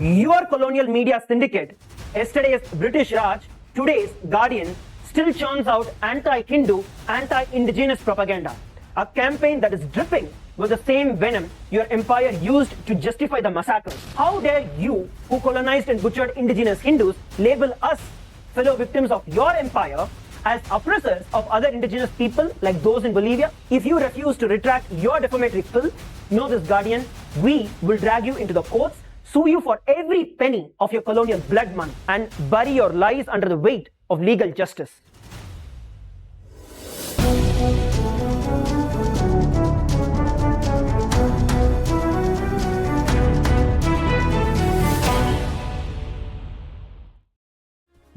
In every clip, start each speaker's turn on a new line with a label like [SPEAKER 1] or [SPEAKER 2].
[SPEAKER 1] Your colonial media syndicate, yesterday's British Raj, today's Guardian, still churns out anti-Hindu, anti-indigenous propaganda. A campaign that is dripping with the same venom your empire used to justify the massacres. How dare you, who colonized and butchered indigenous Hindus, label us, fellow victims of your empire, as oppressors of other indigenous people like those in Bolivia? If you refuse to retract your defamatory filth, know this, Guardian, we will drag you into the courts, sue you for every penny of your colonial blood money, and bury your lies under the weight of legal justice.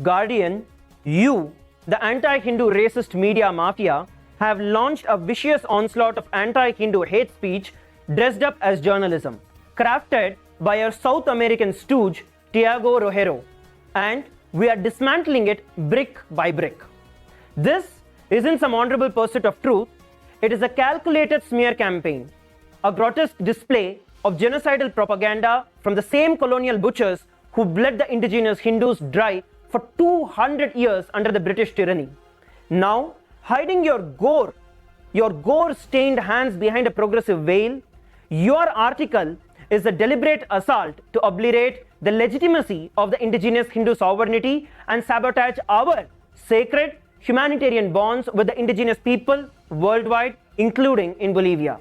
[SPEAKER 1] Guardian, you, the anti-Hindu racist media mafia, have launched a vicious onslaught of anti-Hindu hate speech dressed up as journalism, crafted by your South American stooge, Tiago Rogero, and we are dismantling it brick by brick. This isn't some honorable pursuit of truth, it is a calculated smear campaign, a grotesque display of genocidal propaganda from the same colonial butchers who bled the indigenous Hindus dry for 200 years under the British tyranny. Now, hiding your gore-stained hands behind a progressive veil, your article is a deliberate assault to obliterate the legitimacy of the indigenous Hindu sovereignty and sabotage our sacred humanitarian bonds with the indigenous people worldwide, including in Bolivia.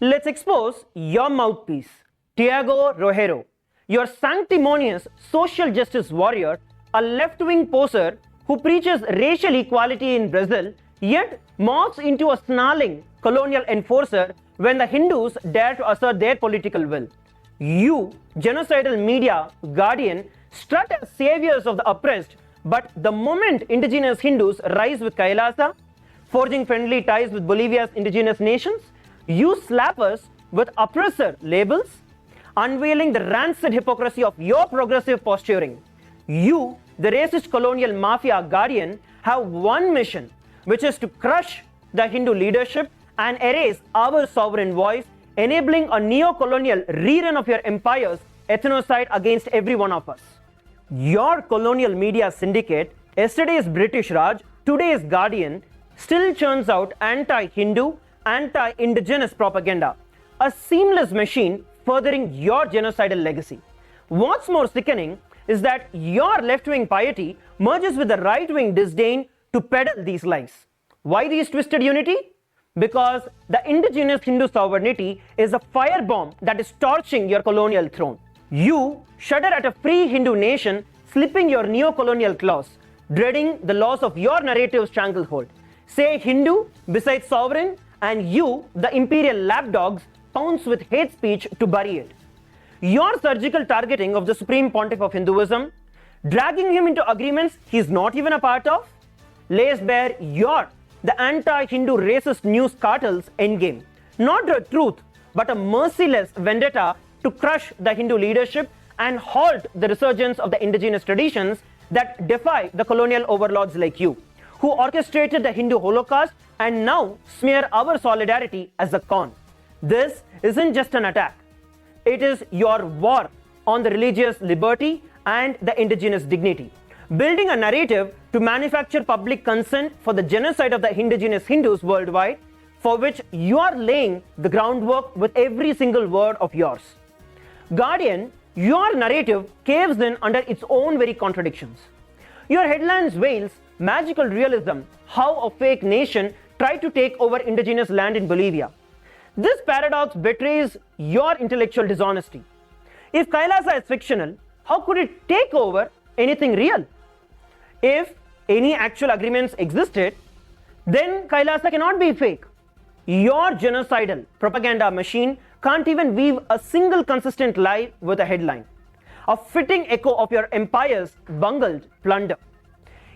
[SPEAKER 1] Let's expose your mouthpiece, Tiago Rogero, your sanctimonious social justice warrior, a left-wing poser who preaches racial equality in Brazil, yet morphs into a snarling colonial enforcer when the Hindus dare to assert their political will. You, genocidal media Guardian, strut as saviors of the oppressed, but the moment indigenous Hindus rise with KAILASA, forging friendly ties with Bolivia's indigenous nations, you slap us with oppressor labels, unveiling the rancid hypocrisy of your progressive posturing. You, the racist colonial mafia Guardian, have one mission, which is to crush the Hindu leadership and erase our sovereign voice, enabling a neo-colonial rerun of your empire's ethnocide against every one of us. Your colonial media syndicate, yesterday's British Raj, today's Guardian, still churns out anti-Hindu, anti-indigenous propaganda, a seamless machine furthering your genocidal legacy. What's more sickening is that your left-wing piety merges with the right-wing disdain to peddle these lies. Why these twisted unity? Because the indigenous Hindu sovereignty is a firebomb that is torching your colonial throne. You shudder at a free Hindu nation slipping your neo-colonial claws, dreading the loss of your narrative's stranglehold. Say Hindu besides sovereign, and you, the imperial lapdogs, pounce with hate speech to bury it. Your surgical targeting of the Supreme Pontiff of Hinduism, dragging him into agreements he's not even a part of, lays bare the anti-Hindu racist news cartel's endgame. Not the truth, but a merciless vendetta to crush the Hindu leadership and halt the resurgence of the indigenous traditions that defy the colonial overlords like you, who orchestrated the Hindu Holocaust and now smear our solidarity as a con. This isn't just an attack. It is your war on the religious liberty and the indigenous dignity, building a narrative to manufacture public consent for the genocide of the indigenous Hindus worldwide, for which you are laying the groundwork with every single word of yours. Guardian, your narrative caves in under its own very contradictions. Your headlines veils magical realism, how a fake nation tried to take over indigenous land in Bolivia. This paradox betrays your intellectual dishonesty. If KAILASA is fictional, how could it take over anything real? If any actual agreements existed, then KAILASA cannot be fake. Your genocidal propaganda machine can't even weave a single consistent lie with a headline, a fitting echo of your empire's bungled plunder.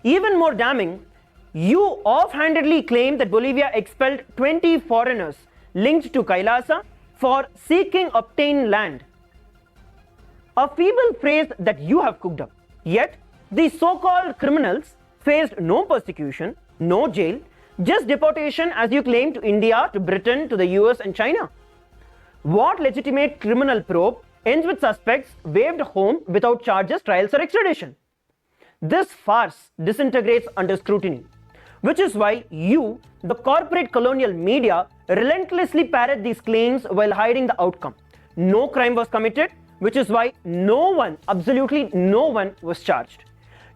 [SPEAKER 1] Even more damning, you offhandedly claim that Bolivia expelled 20 foreigners linked to KAILASA for seeking obtained land. A feeble phrase that you have cooked up. Yet, these so-called criminals faced no persecution, no jail, just deportation as you claim to India, to Britain, to the US and China. What legitimate criminal probe ends with suspects waved home without charges, trials, or extradition. This farce disintegrates under scrutiny, which is why you, the corporate colonial media, relentlessly parrot these claims while hiding the outcome. No crime was committed, which is why no one, absolutely no one, was charged.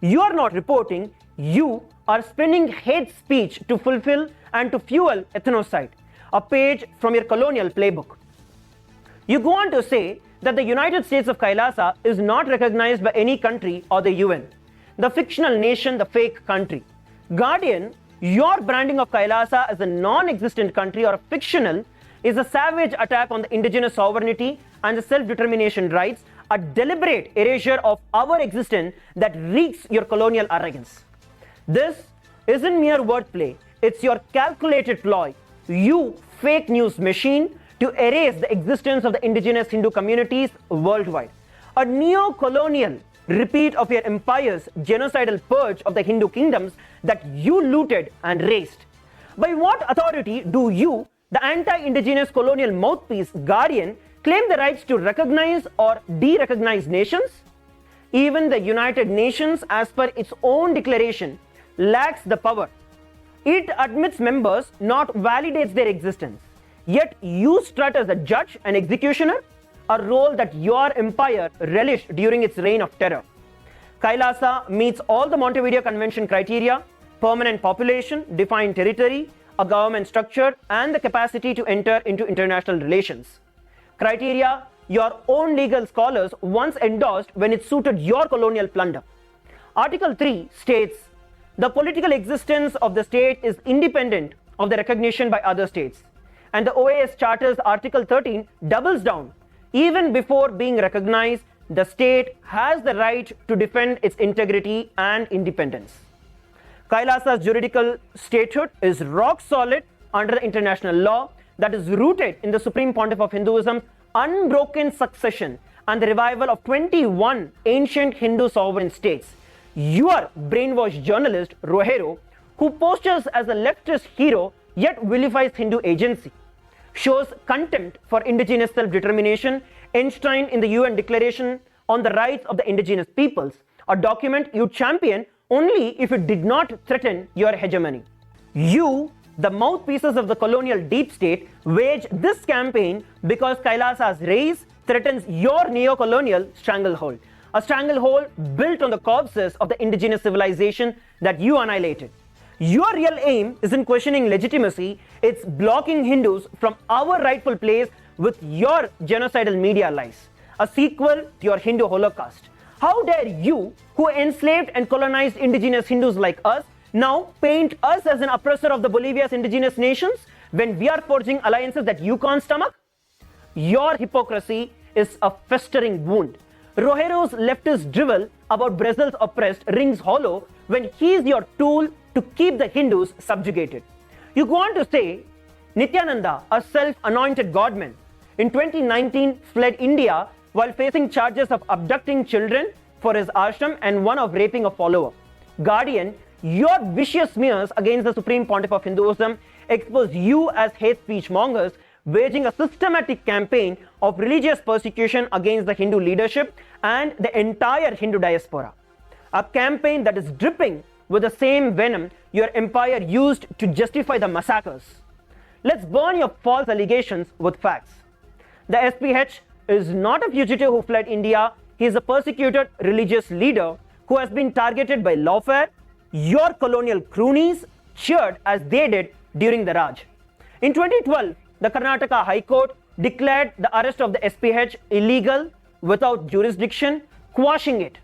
[SPEAKER 1] You are not reporting, you are spinning hate speech to fulfill and to fuel ethnocide, a page from your colonial playbook. You go on to say that the United States of Kailasa is not recognized by any country or the UN, the fictional nation, the fake country. Guardian, your branding of Kailasa as a non-existent country or a fictional is a savage attack on the indigenous sovereignty and the self-determination rights, a deliberate erasure of our existence that reeks your colonial arrogance. This isn't mere wordplay, it's your calculated ploy, you fake news machine, to erase the existence of the indigenous Hindu communities worldwide. A neo-colonial repeat of your empire's genocidal purge of the Hindu kingdoms that you looted and razed. By what authority do you, the anti-indigenous colonial mouthpiece Guardian, claim the rights to recognize or de-recognize nations? Even the United Nations, as per its own declaration, lacks the power. It admits members, not validates their existence. Yet you strut as a judge and executioner, a role that your empire relished during its reign of terror. Kailasa meets all the Montevideo Convention criteria: permanent population, defined territory, a government structure, and the capacity to enter into international relations. Criteria your own legal scholars once endorsed when it suited your colonial plunder. Article 3 states, the political existence of the state is independent of the recognition by other states. And the OAS Charter's Article 13 doubles down. Even before being recognized, the state has the right to defend its integrity and independence. Kailasa's juridical statehood is rock solid under international law that is rooted in the Supreme Pontiff of Hinduism's unbroken succession and the revival of 21 ancient Hindu sovereign states. Your brainwashed journalist, Rogero, who postures as a leftist hero yet vilifies Hindu agency, shows contempt for indigenous self-determination enshrined in the UN Declaration on the Rights of the Indigenous Peoples, a document you champion only if it did not threaten your hegemony. You, the mouthpieces of the colonial deep state, wage this campaign because Kailasa's race threatens your neo-colonial stranglehold, a stranglehold built on the corpses of the indigenous civilization that you annihilated. Your real aim isn't questioning legitimacy, it's blocking Hindus from our rightful place with your genocidal media lies, a sequel to your Hindu Holocaust. How dare you, who enslaved and colonized indigenous Hindus like us, now paint us as an oppressor of the Bolivia's indigenous nations when we are forging alliances that you can't stomach? Your hypocrisy is a festering wound. Rogero's leftist drivel about Brazil's oppressed rings hollow when he is your tool to keep the Hindus subjugated. You go on to say, Nityananda, a self-anointed godman, in 2019 fled India while facing charges of abducting children for his ashram and one of raping a follower. Guardian, your vicious smears against the Supreme Pontiff of Hinduism expose you as hate speech mongers, waging a systematic campaign of religious persecution against the Hindu leadership and the entire Hindu diaspora. A campaign that is dripping with the same venom your empire used to justify the massacres. Let's burn your false allegations with facts. The SPH is not a fugitive who fled India. He is a persecuted religious leader who has been targeted by lawfare. Your colonial cronies cheered as they did during the Raj. In 2012, the Karnataka High Court declared the arrest of the SPH illegal without jurisdiction, quashing it.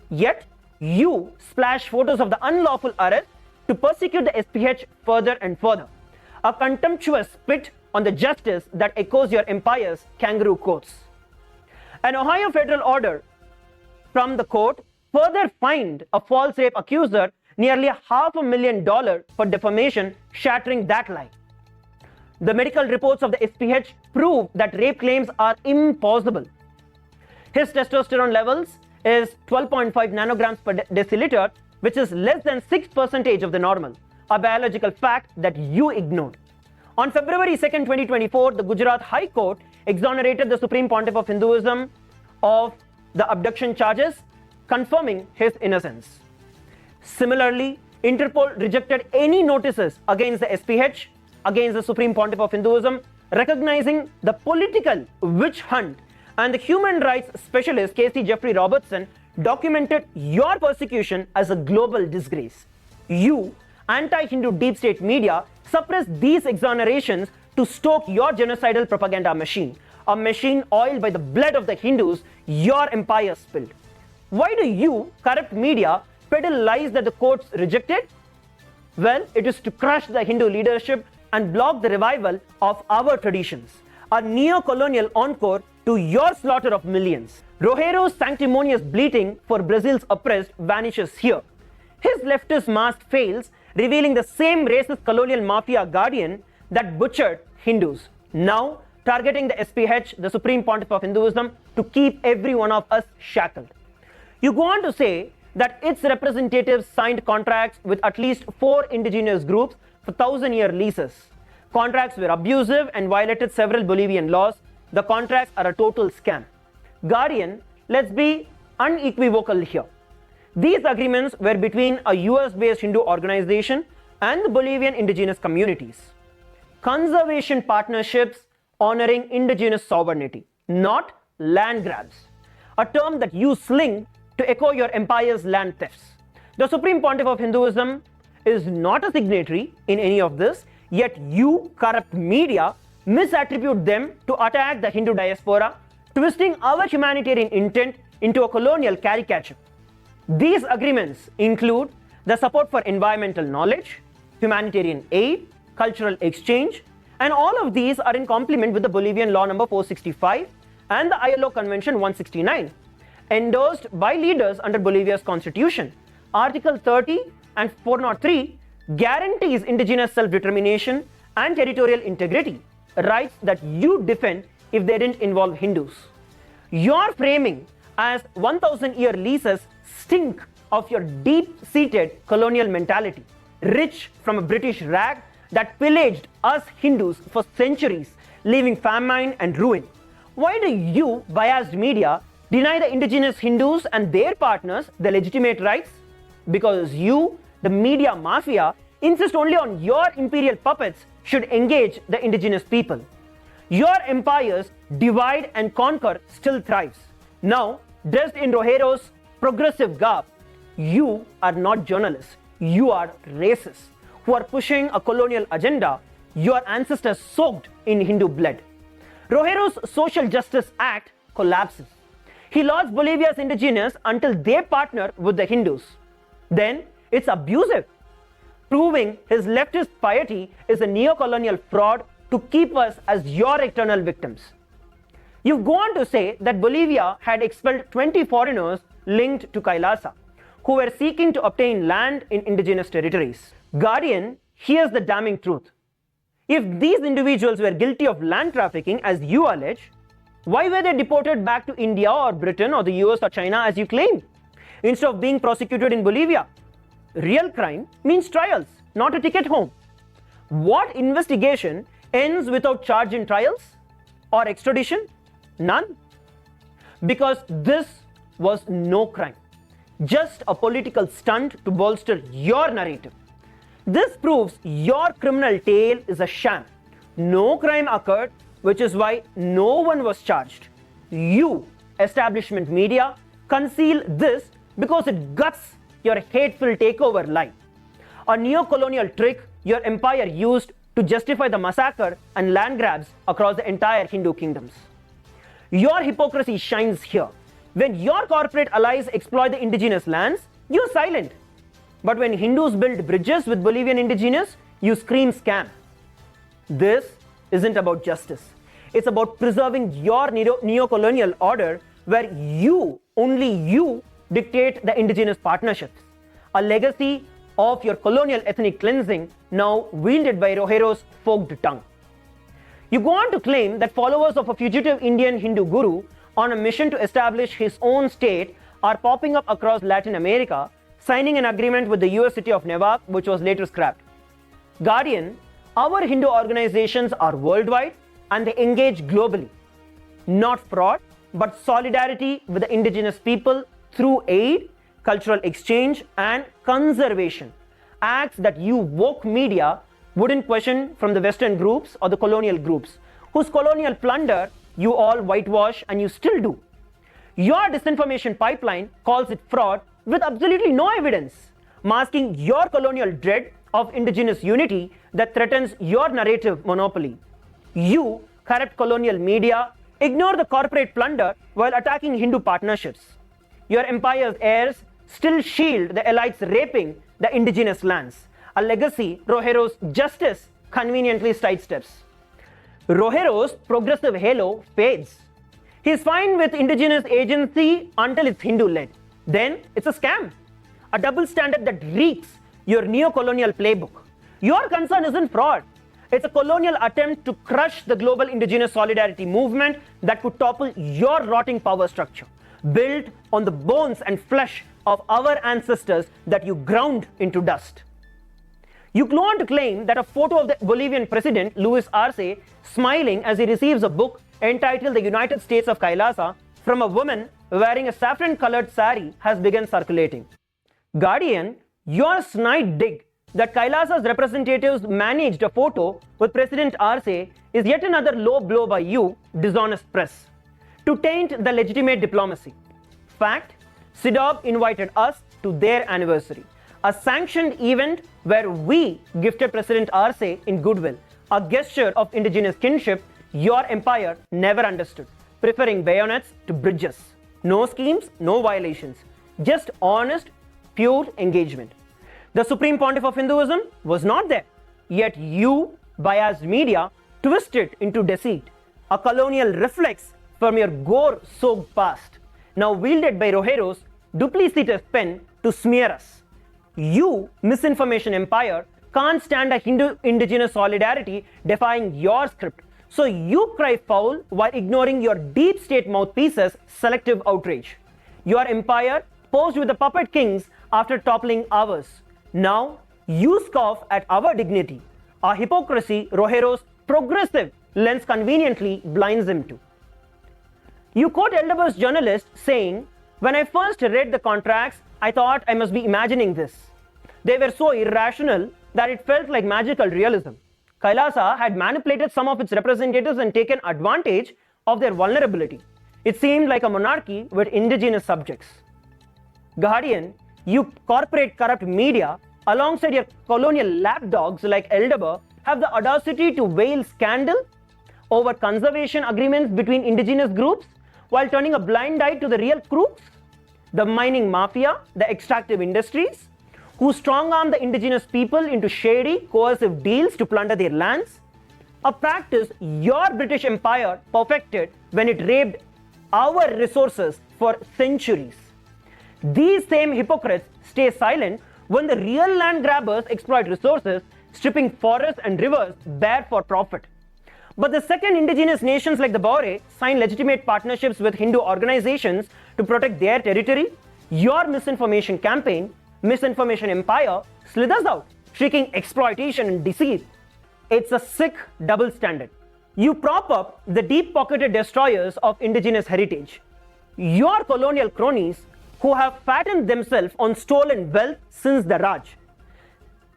[SPEAKER 1] Yet, you splash photos of the unlawful arrest to persecute the SPH further and further. A contemptuous spit on the justice that echoes your empire's kangaroo courts. An Ohio federal order from the court further fined a false rape accuser nearly $500,000 for defamation, shattering that lie. The medical reports of the SPH prove that rape claims are impossible. His testosterone levels is 12.5 nanograms per deciliter, which is less than 6% of the normal, a biological fact that you ignored. On February 2nd, 2024, the Gujarat High Court exonerated the Supreme Pontiff of Hinduism of the abduction charges, confirming his innocence. Similarly, Interpol rejected any notices against the SPH, against the Supreme Pontiff of Hinduism, recognizing the political witch hunt, and the human rights specialist K.C. Jeffrey Robertson documented your persecution as a global disgrace. You, anti-Hindu deep state media, suppress these exonerations to stoke your genocidal propaganda machine, a machine oiled by the blood of the Hindus your empire spilled. Why do you, corrupt media, peddle lies that the courts rejected? Well, it is to crush the Hindu leadership and block the revival of our traditions, a neo-colonial encore to your slaughter of millions. Rogero's sanctimonious bleating for Brazil's oppressed vanishes here. His leftist mask fails, revealing the same racist colonial mafia guardian that butchered Hindus, now targeting the SPH, the Supreme Pontiff of Hinduism, to keep every one of us shackled. You go on to say that its representatives signed contracts with at least 4 indigenous groups for 1,000-year leases. Contracts were abusive and violated several Bolivian laws. The contracts are a total scam. Guardian, let's be unequivocal here. These agreements were between a US-based Hindu organization and the Bolivian indigenous communities. Conservation partnerships honoring indigenous sovereignty, not land grabs, a term that you sling to echo your empire's land thefts. The Supreme Pontiff of Hinduism is not a signatory in any of this, yet you, corrupt media, misattribute them to attack the Hindu diaspora, twisting our humanitarian intent into a colonial caricature. These agreements include the support for environmental knowledge, humanitarian aid, cultural exchange, and all of these are in complement with the Bolivian Law number 465 and the ILO Convention 169, endorsed by leaders under Bolivia's constitution. Article 30 and 403 guarantees indigenous self-determination and territorial integrity, rights that you defend if they didn't involve Hindus. Your framing as 1,000-year leases stink of your deep-seated colonial mentality, rich from a British rag that pillaged us Hindus for centuries, leaving famine and ruin. Why do you, biased media, deny the indigenous Hindus and their partners the legitimate rights? Because you, the media mafia, insist only on your imperial puppets should engage the indigenous people. Your empires divide and conquer still thrives. Now, dressed in Rogero's progressive garb, you are not journalists, you are racists who are pushing a colonial agenda your ancestors soaked in Hindu blood. Rogero's Social Justice Act collapses. He lost Bolivia's indigenous until they partner with the Hindus. Then it's abusive, proving his leftist piety is a neo-colonial fraud to keep us as your eternal victims. You go on to say that Bolivia had expelled 20 foreigners linked to KAILASA, who were seeking to obtain land in indigenous territories. Guardian, here's the damning truth. If these individuals were guilty of land trafficking, as you allege, why were they deported back to India or Britain or the US or China as you claim, instead of being prosecuted in Bolivia? Real crime means trials, not a ticket home. What investigation ends without charge in trials or extradition? None. Because this was no crime, just a political stunt to bolster your narrative. This proves your criminal tale is a sham. No crime occurred, which is why no one was charged. You, establishment media, conceal this because it guts your hateful takeover lie, a neo-colonial trick your empire used to justify the massacre and land grabs across the entire Hindu kingdoms. Your hypocrisy shines here. When your corporate allies exploit the indigenous lands, you're silent. But when Hindus build bridges with Bolivian indigenous, you scream scam. This isn't about justice. It's about preserving your neo-colonial order where you, only you, dictate the indigenous partnerships, a legacy of your colonial ethnic cleansing now wielded by Rogero's forked tongue. You go on to claim that followers of a fugitive Indian Hindu guru on a mission to establish his own state are popping up across Latin America, signing an agreement with the US city of Newark, which was later scrapped. Guardian, our Hindu organizations are worldwide and they engage globally, not fraud, but solidarity with the indigenous people through aid, cultural exchange, and conservation. Acts that you woke media wouldn't question from the Western groups or the colonial groups, whose colonial plunder you all whitewash and you still do. Your disinformation pipeline calls it fraud with absolutely no evidence, masking your colonial dread of indigenous unity that threatens your narrative monopoly. You, corrupt colonial media, ignore the corporate plunder while attacking Hindu partnerships. Your empire's heirs still shield the elites raping the indigenous lands, a legacy Rogero's justice conveniently sidesteps. Rogero's progressive halo fades. He's fine with indigenous agency until it's Hindu-led. Then it's a scam, a double standard that reeks your neo-colonial playbook. Your concern isn't fraud. It's a colonial attempt to crush the global indigenous solidarity movement that could topple your rotting power structure, built on the bones and flesh of our ancestors that you ground into dust. You go on to claim that a photo of the Bolivian president, Luis Arce, smiling as he receives a book entitled The United States of KAILASA from a woman wearing a saffron-colored sari has begun circulating. Guardian, your snide dig that KAILASA's representatives managed a photo with President Arce is yet another low blow by you, dishonest press, to taint the legitimate diplomacy. Fact, SIDOB invited us to their anniversary, a sanctioned event where we gifted President Arce in goodwill, a gesture of indigenous kinship your empire never understood, preferring bayonets to bridges. No schemes, no violations, just honest, pure engagement. The Supreme Pontiff of Hinduism was not there, yet you, biased media, twist it into deceit, a colonial reflex from your gore-soaked past, now wielded by Rogero's duplicitous pen to smear us. You, misinformation empire, can't stand a Hindu indigenous solidarity defying your script, so you cry foul while ignoring your deep state mouthpieces' selective outrage. Your empire posed with the puppet kings after toppling ours. Now, you scoff at our dignity, a hypocrisy Rogero's progressive lens conveniently blinds him to. You quote Elderber's journalist saying, "When I first read the contracts, I thought I must be imagining this. They were so irrational that it felt like magical realism. KAILASA had manipulated some of its representatives and taken advantage of their vulnerability. It seemed like a monarchy with indigenous subjects." Guardian, you corporate corrupt media, alongside your colonial lapdogs like Elderber, have the audacity to veil scandal over conservation agreements between indigenous groups while turning a blind eye to the real crooks, the mining mafia, the extractive industries, who strong-arm the indigenous people into shady, coercive deals to plunder their lands, a practice your British Empire perfected when it raped our resources for centuries. These same hypocrites stay silent when the real land grabbers exploit resources, stripping forests and rivers bare for profit. But the second indigenous nations like the Bore sign legitimate partnerships with Hindu organizations to protect their territory, your misinformation campaign, misinformation empire, slithers out, shrieking exploitation and deceit. It's a sick double standard. You prop up the deep-pocketed destroyers of indigenous heritage. Your colonial cronies who have fattened themselves on stolen wealth since the Raj,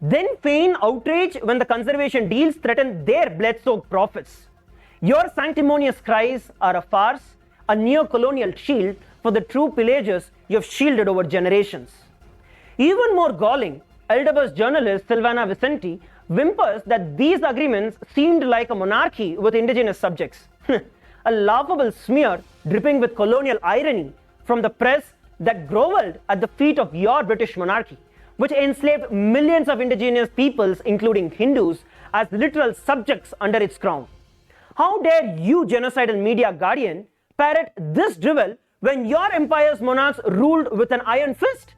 [SPEAKER 1] then feign outrage when the conservation deals threaten their blood-soaked profits. Your sanctimonious cries are a farce, a neo-colonial shield for the true pillages you have shielded over generations. Even more galling, Elderber's journalist Silvana Vicente whimpers that these agreements seemed like a monarchy with indigenous subjects. A laughable smear dripping with colonial irony from the press that grovelled at the feet of your British monarchy, which enslaved millions of indigenous peoples, including Hindus, as literal subjects under its crown. How dare you, genocidal media guardian, parrot this drivel when your empire's monarchs ruled with an iron fist,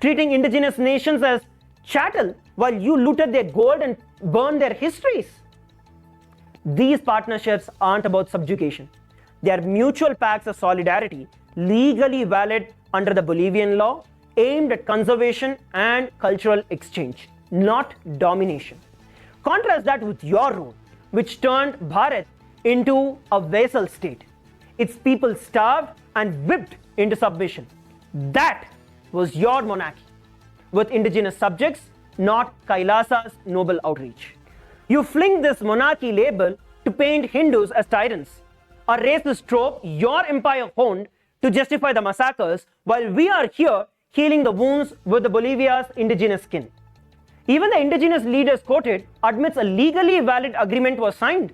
[SPEAKER 1] treating indigenous nations as chattel while you looted their gold and burned their histories? These partnerships aren't about subjugation. They are mutual pacts of solidarity, legally valid under the Bolivian law, aimed at conservation and cultural exchange, not domination. Contrast that with your rule, which turned Bharat into a vassal state, its people starved and whipped into submission. That was your monarchy, with indigenous subjects, not Kailasa's noble outreach. You fling this monarchy label to paint Hindus as tyrants, a racist trope your empire honed to justify the massacres, while we are here healing the wounds with the Bolivia's indigenous skin. Even the indigenous leaders quoted admits a legally valid agreement was signed.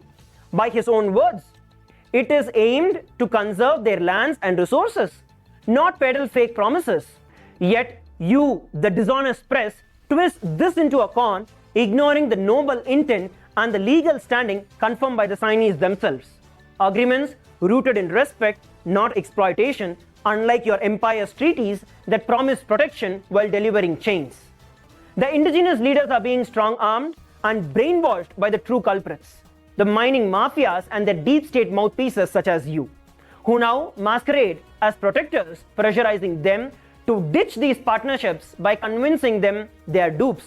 [SPEAKER 1] By his own words, it is aimed to conserve their lands and resources, not peddle fake promises. Yet you, the dishonest press, twist this into a con, ignoring the noble intent and the legal standing confirmed by the signees themselves. Agreements rooted in respect, not exploitation, unlike your empire's treaties that promise protection while delivering chains. The indigenous leaders are being strong-armed and brainwashed by the true culprits, the mining mafias and their deep state mouthpieces such as you, who now masquerade as protectors, pressurizing them to ditch these partnerships by convincing them they are dupes.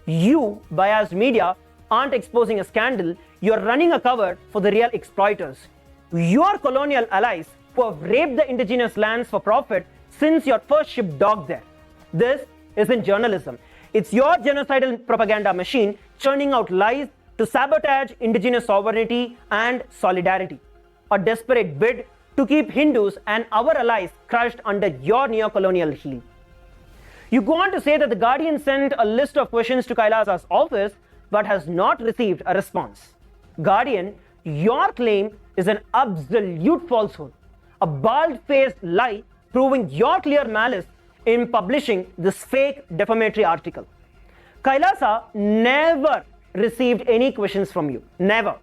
[SPEAKER 1] You, biased media, aren't exposing a scandal, you're running a cover for the real exploiters. Your colonial allies who have raped the indigenous lands for profit since your first ship docked there. This isn't journalism. It's your genocidal propaganda machine churning out lies to sabotage indigenous sovereignty and solidarity. A desperate bid to keep Hindus and our allies crushed under your neo-colonial heel. You go on to say that the Guardian sent a list of questions to Kailasa's office but has not received a response. Guardian, your claim is an absolute falsehood, a bald-faced lie proving your clear malice in publishing this fake defamatory article. Kailasa never received any questions from you. Never.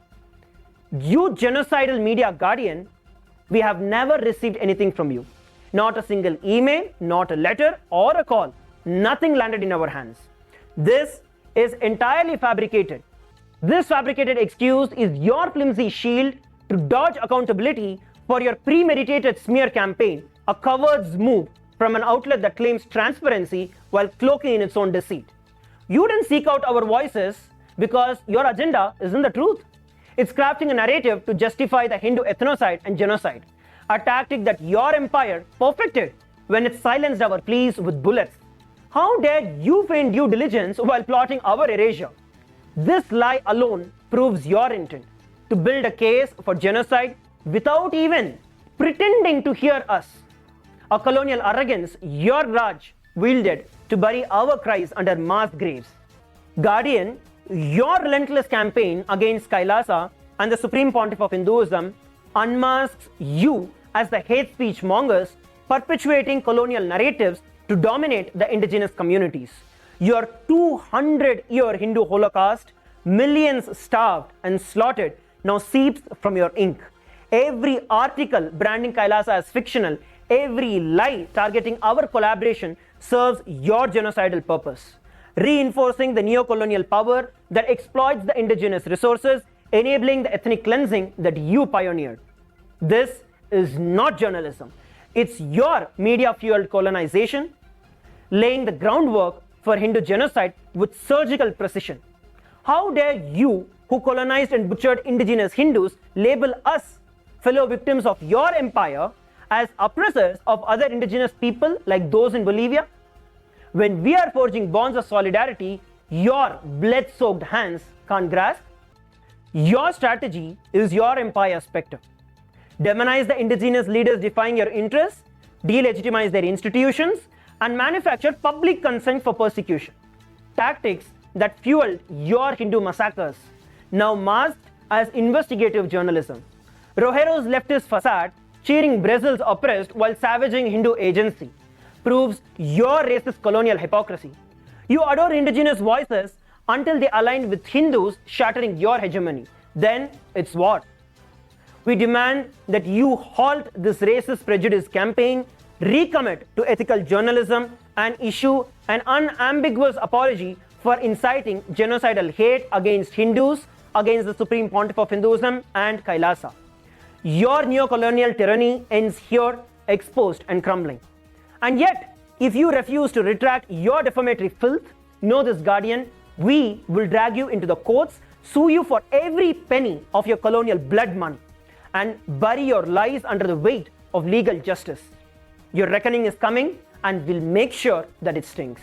[SPEAKER 1] You genocidal media Guardian, we have never received anything from you. Not a single email, not a letter or a call. Nothing landed in our hands. This is entirely fabricated. This fabricated excuse is your flimsy shield to dodge accountability for your premeditated smear campaign, a coward's move from an outlet that claims transparency while cloaking in its own deceit. You didn't seek out our voices because your agenda isn't the truth. It's crafting a narrative to justify the Hindu ethnocide and genocide, a tactic that your empire perfected when it silenced our pleas with bullets. How dare you feign due diligence while plotting our erasure? This lie alone proves your intent to build a case for genocide without even pretending to hear us. A colonial arrogance your Raj wielded to bury our cries under mass graves. Guardian, your relentless campaign against Kailasa and the Supreme Pontiff of Hinduism unmasks you as the hate speech mongers perpetuating colonial narratives to dominate the indigenous communities. Your 200-year Hindu Holocaust, millions starved and slaughtered, now seeps from your ink. Every article branding Kailasa as fictional, every lie targeting our collaboration serves your genocidal purpose, reinforcing the neo-colonial power that exploits the indigenous resources, enabling the ethnic cleansing that you pioneered. This is not journalism. It's your media-fueled colonization, laying the groundwork for Hindu genocide with surgical precision. How dare you, who colonized and butchered indigenous Hindus, label us, fellow victims of your empire, as oppressors of other indigenous people like those in Bolivia? When we are forging bonds of solidarity, your blood-soaked hands can't grasp. Your strategy is your empire spectre. Demonize the indigenous leaders defying your interests, delegitimize their institutions, and manufacture public consent for persecution. Tactics that fueled your Hindu massacres, now masked as investigative journalism. Rogero's leftist facade, cheering Brazil's oppressed while savaging Hindu agency, proves your racist colonial hypocrisy. You adore indigenous voices until they align with Hindus, shattering your hegemony. Then it's war. We demand that you halt this racist prejudice campaign, recommit to ethical journalism, and issue an unambiguous apology for inciting genocidal hate against Hindus, against the Supreme Pontiff of Hinduism and Kailasa. Your neo-colonial tyranny ends here, exposed and crumbling. And yet, if you refuse to retract your defamatory filth, know this, Guardian, we will drag you into the courts, sue you for every penny of your colonial blood money, and bury your lies under the weight of legal justice. Your reckoning is coming, and we'll make sure that it stings.